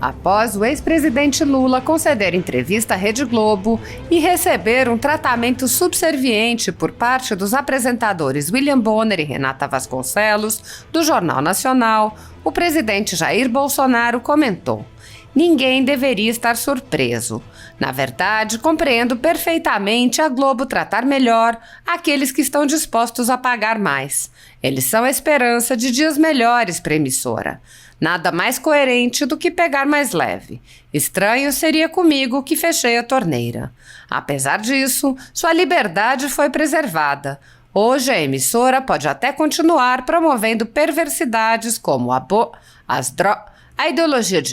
após o ex-presidente Lula conceder entrevista à Rede Globo e receber um tratamento subserviente por parte dos apresentadores William Bonner e Renata Vasconcelos, do Jornal Nacional, o presidente Jair Bolsonaro comentou: "Ninguém deveria estar surpreso. Na verdade, compreendo perfeitamente a Globo tratar melhor aqueles que estão dispostos a pagar mais. Eles são a esperança de dias melhores para a emissora. Nada mais coerente do que pegar mais leve. Estranho seria comigo que fechei a torneira. Apesar disso, sua liberdade foi preservada. Hoje a emissora pode até continuar promovendo perversidades como a ideologia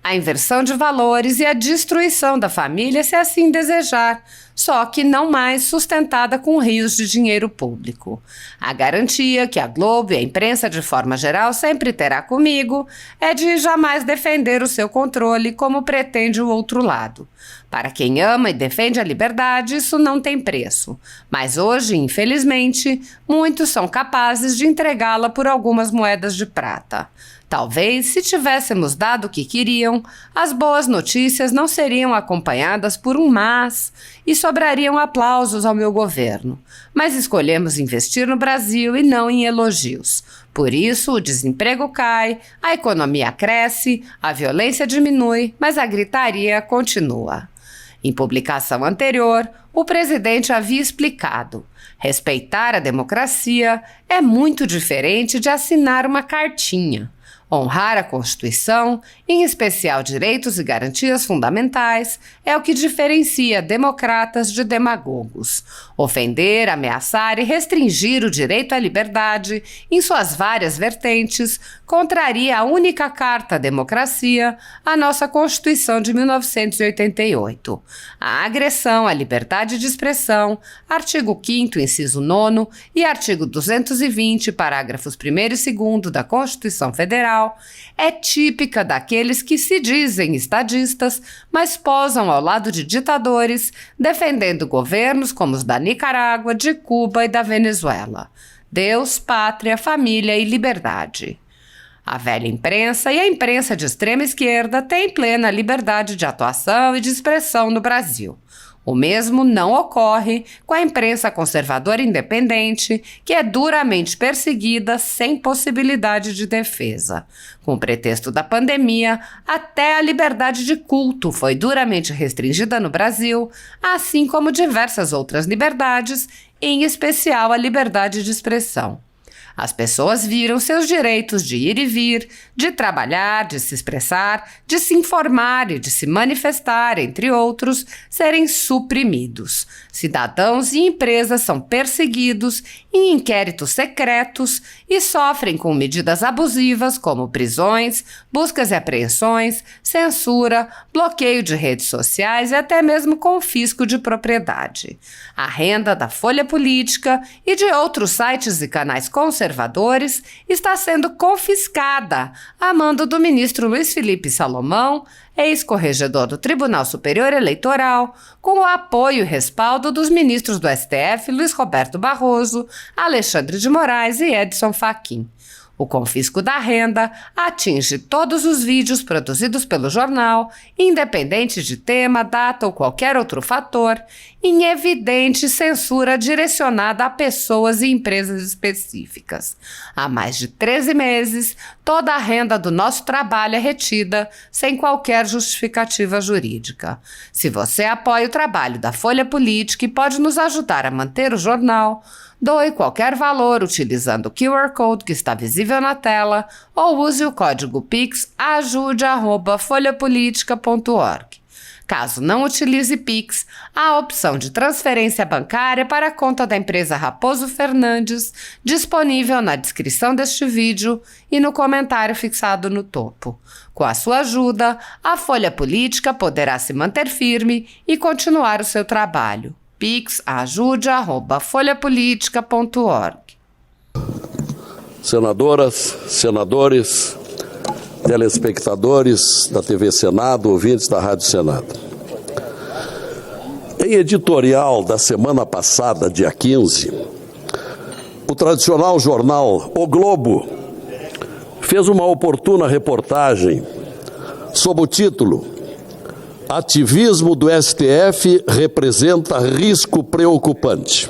a inversão de valores e a destruição da família, se assim desejar, só que não mais sustentada com rios de dinheiro público. A garantia que a Globo e a imprensa de forma geral sempre terá comigo é de jamais defender o seu controle como pretende o outro lado. Para quem ama e defende a liberdade, isso não tem preço. Mas hoje, infelizmente, muitos são capazes de entregá-la por algumas moedas de prata. Talvez, se tivéssemos dado o que queriam, as boas notícias não seriam acompanhadas por um mas e sobrariam aplausos ao meu governo. Mas escolhemos investir no Brasil e não em elogios. Por isso, o desemprego cai, a economia cresce, a violência diminui, mas a gritaria continua." Em publicação anterior, o presidente havia explicado: respeitar a democracia é muito diferente de assinar uma cartinha. Honrar a Constituição, em especial direitos e garantias fundamentais, é o que diferencia democratas de demagogos. Ofender, ameaçar e restringir o direito à liberdade, em suas várias vertentes, contraria a única carta à democracia, a nossa Constituição de 1988. A agressão à liberdade de expressão, artigo 5º, inciso 9º e artigo 220, parágrafos 1º e 2º da Constituição Federal, é típica daqueles que se dizem estadistas, mas posam ao lado de ditadores, defendendo governos como os da Nicarágua, de Cuba e da Venezuela. Deus, pátria, família e liberdade. A velha imprensa e a imprensa de extrema esquerda têm plena liberdade de atuação e de expressão no Brasil. O mesmo não ocorre com a imprensa conservadora independente, que é duramente perseguida sem possibilidade de defesa. Com o pretexto da pandemia, até a liberdade de culto foi duramente restringida no Brasil, assim como diversas outras liberdades, em especial a liberdade de expressão. As pessoas viram seus direitos de ir e vir, de trabalhar, de se expressar, de se informar e de se manifestar, entre outros, serem suprimidos. Cidadãos e empresas são perseguidos em inquéritos secretos e sofrem com medidas abusivas como prisões, buscas e apreensões, censura, bloqueio de redes sociais e até mesmo confisco de propriedade. A renda da Folha Política e de outros sites e canais conservadores está sendo confiscada a mando do ministro Luiz Felipe Salomão, ex-corregedor do Tribunal Superior Eleitoral, com o apoio e respaldo dos ministros do STF Luiz Roberto Barroso, Alexandre de Moraes e Edson Fachin. O confisco da renda atinge todos os vídeos produzidos pelo jornal, independente de tema, data ou qualquer outro fator, em evidente censura direcionada a pessoas e empresas específicas. Há mais de 13 meses, toda a renda do nosso trabalho é retida sem qualquer justificativa jurídica. Se você apoia o trabalho da Folha Política e pode nos ajudar a manter o jornal, doe qualquer valor utilizando o QR Code que está visível na tela ou use o código Pix ajude@folhapolitica.org. Caso não utilize Pix, há a opção de transferência bancária para a conta da empresa Raposo Fernandes, disponível na descrição deste vídeo e no comentário fixado no topo. Com a sua ajuda, a Folha Política poderá se manter firme e continuar o seu trabalho. Pix ajude@folhapolitica.org. Senadoras, senadores, telespectadores da TV Senado, ouvintes da Rádio Senado. Em editorial da semana passada, dia 15, o tradicional jornal O Globo fez uma oportuna reportagem sob o título Ativismo do STF representa risco preocupante.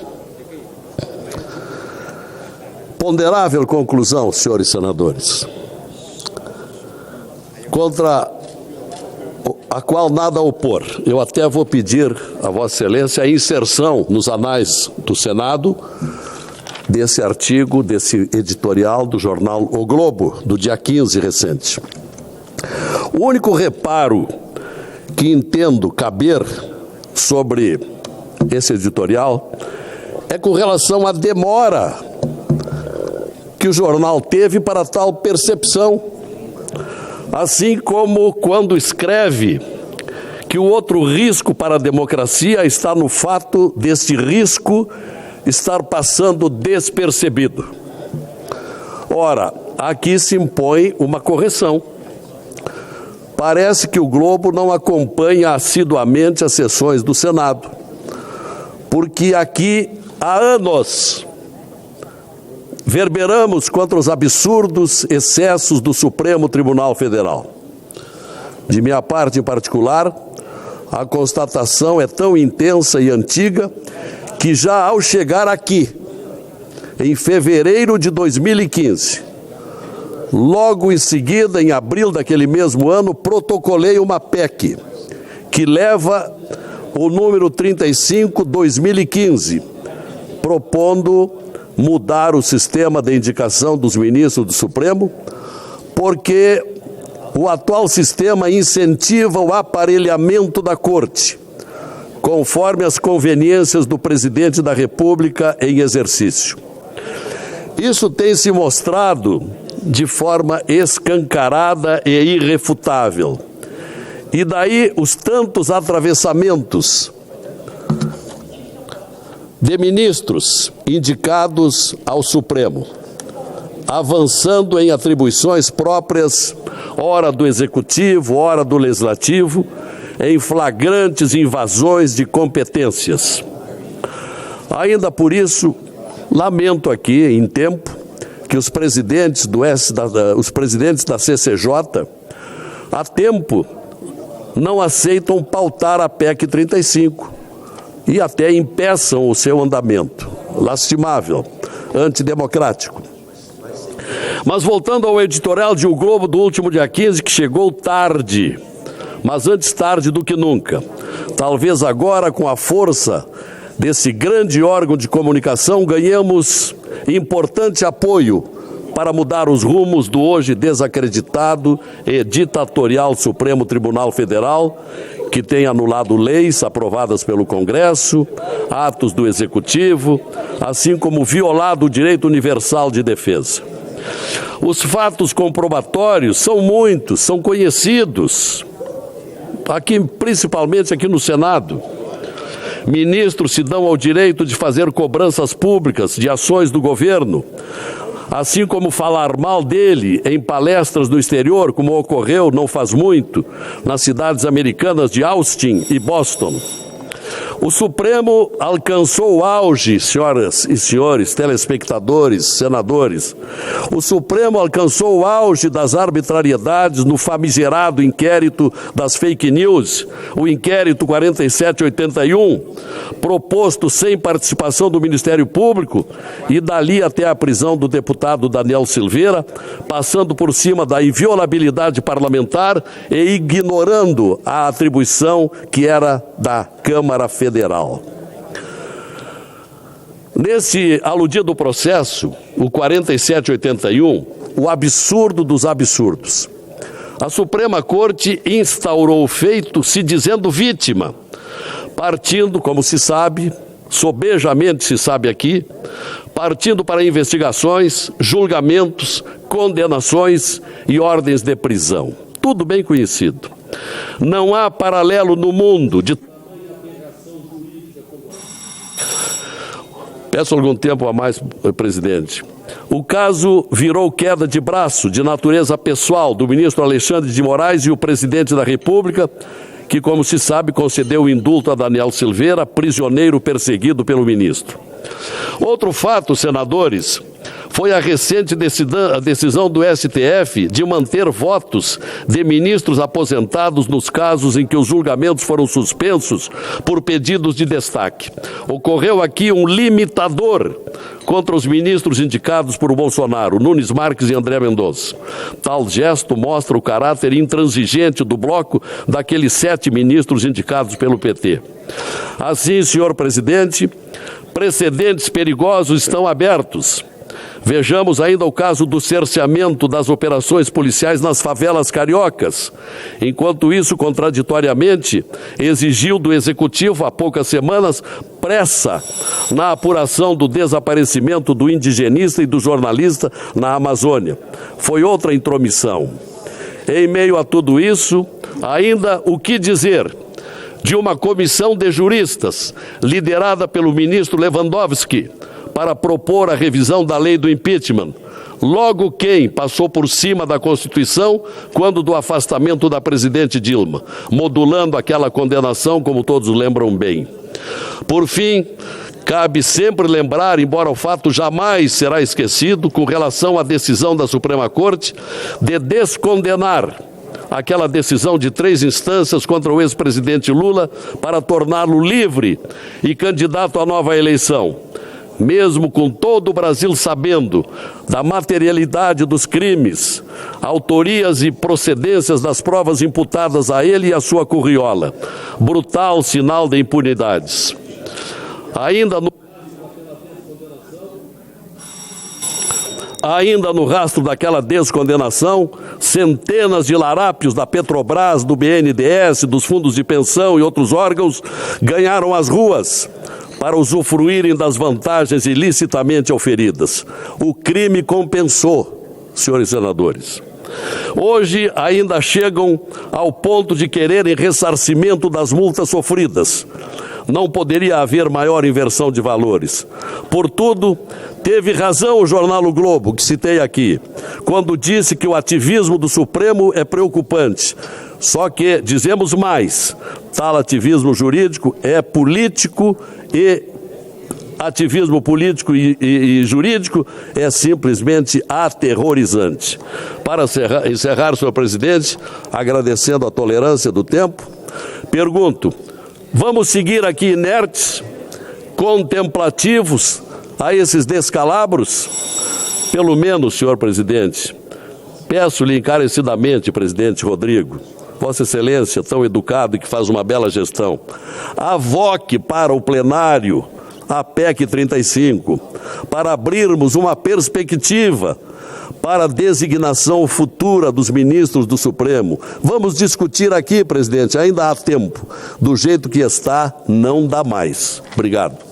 Ponderável conclusão, senhores senadores, contra a qual nada opor. Eu até vou pedir a Vossa Excelência a inserção nos anais do Senado desse artigo, desse editorial do jornal O Globo, do dia 15 recente. O único reparo que entendo caber sobre esse editorial é com relação à demora que o jornal teve para tal percepção, assim como quando escreve que o outro risco para a democracia está no fato deste risco estar passando despercebido. Ora, aqui se impõe uma correção. Parece que o Globo não acompanha assiduamente as sessões do Senado, porque aqui há anos verberamos contra os absurdos excessos do Supremo Tribunal Federal. De minha parte, em particular, a constatação é tão intensa e antiga que já ao chegar aqui, em fevereiro de 2015, logo em seguida, em abril daquele mesmo ano, protocolei uma PEC que leva o número 35/2015, propondo mudar o sistema de indicação dos ministros do Supremo, porque o atual sistema incentiva o aparelhamento da Corte, conforme as conveniências do presidente da República em exercício. Isso tem se mostrado de forma escancarada e irrefutável. E daí os tantos atravessamentos de ministros indicados ao Supremo, avançando em atribuições próprias, ora do Executivo, ora do Legislativo, em flagrantes invasões de competências. Ainda por isso, lamento aqui, em tempo, que os presidentes da CCJ, há tempo, não aceitam pautar a PEC 35 e até impeçam o seu andamento. Lastimável, antidemocrático. Mas voltando ao editorial de O Globo do último dia 15, que chegou tarde, mas antes tarde do que nunca. Talvez agora, com a força desse grande órgão de comunicação, ganhemos importante apoio para mudar os rumos do hoje desacreditado e ditatorial Supremo Tribunal Federal, que tem anulado leis aprovadas pelo Congresso, atos do Executivo, assim como violado o direito universal de defesa. Os fatos comprobatórios são muitos, são conhecidos, aqui, principalmente aqui no Senado. Ministros se dão ao direito de fazer cobranças públicas de ações do governo, assim como falar mal dele em palestras no exterior, como ocorreu não faz muito nas cidades americanas de Austin e Boston. O Supremo alcançou o auge, senhoras e senhores, telespectadores, senadores. O Supremo alcançou o auge das arbitrariedades no famigerado inquérito das fake news, o inquérito 4781, proposto sem participação do Ministério Público e dali até a prisão do deputado Daniel Silveira, passando por cima da inviolabilidade parlamentar e ignorando a atribuição que era da Câmara Federal. Nesse aludido processo, o 4781, o absurdo dos absurdos. A Suprema Corte instaurou o feito se dizendo vítima, partindo, como se sabe, sobejamente se sabe aqui, partindo para investigações, julgamentos, condenações e ordens de prisão. Tudo bem conhecido. Não há paralelo no mundo de... Peço algum tempo a mais, presidente. O caso virou queda de braço de natureza pessoal do ministro Alexandre de Moraes e o presidente da República, que, como se sabe, concedeu o indulto a Daniel Silveira, prisioneiro perseguido pelo ministro. Outro fato, senadores, foi a recente decisão do STF de manter votos de ministros aposentados nos casos em que os julgamentos foram suspensos por pedidos de destaque. Ocorreu aqui um limitador contra os ministros indicados por Bolsonaro, Nunes Marques e André Mendonça. Tal gesto mostra o caráter intransigente do bloco daqueles 7 ministros indicados pelo PT. Assim, senhor presidente, precedentes perigosos estão abertos. Vejamos ainda o caso do cerceamento das operações policiais nas favelas cariocas. Enquanto isso, contraditoriamente, exigiu do Executivo, há poucas semanas, pressa na apuração do desaparecimento do indigenista e do jornalista na Amazônia. Foi outra intromissão. Em meio a tudo isso, ainda o que dizer de uma comissão de juristas, liderada pelo ministro Lewandowski, para propor a revisão da lei do impeachment. Logo quem passou por cima da Constituição quando do afastamento da presidente Dilma, modulando aquela condenação, como todos lembram bem. Por fim, cabe sempre lembrar, embora o fato jamais será esquecido, com relação à decisão da Suprema Corte de descondenar aquela decisão de 3 instâncias contra o ex-presidente Lula para torná-lo livre e candidato à nova eleição. Mesmo com todo o Brasil sabendo da materialidade dos crimes, autorias e procedências das provas imputadas a ele e à sua curriola. Brutal sinal de impunidades. Ainda no rastro daquela descondenação, centenas de larápios da Petrobras, do BNDES, dos fundos de pensão e outros órgãos ganharam as ruas para usufruírem das vantagens ilicitamente auferidas. O crime compensou, senhores senadores. Hoje ainda chegam ao ponto de quererem ressarcimento das multas sofridas. Não poderia haver maior inversão de valores. Portudo, teve razão o jornal O Globo, que citei aqui, quando disse que o ativismo do Supremo é preocupante. Só que, dizemos mais, tal ativismo jurídico é político e ativismo político e jurídico é simplesmente aterrorizante. Para encerrar, senhor presidente, agradecendo a tolerância do tempo, pergunto, vamos seguir aqui inertes, contemplativos a esses descalabros? Pelo menos, senhor presidente, peço-lhe encarecidamente, presidente Rodrigo, Vossa Excelência, tão educado e que faz uma bela gestão, avoque para o plenário a PEC 35, para abrirmos uma perspectiva para a designação futura dos ministros do Supremo. Vamos discutir aqui, presidente, ainda há tempo. Do jeito que está, não dá mais. Obrigado.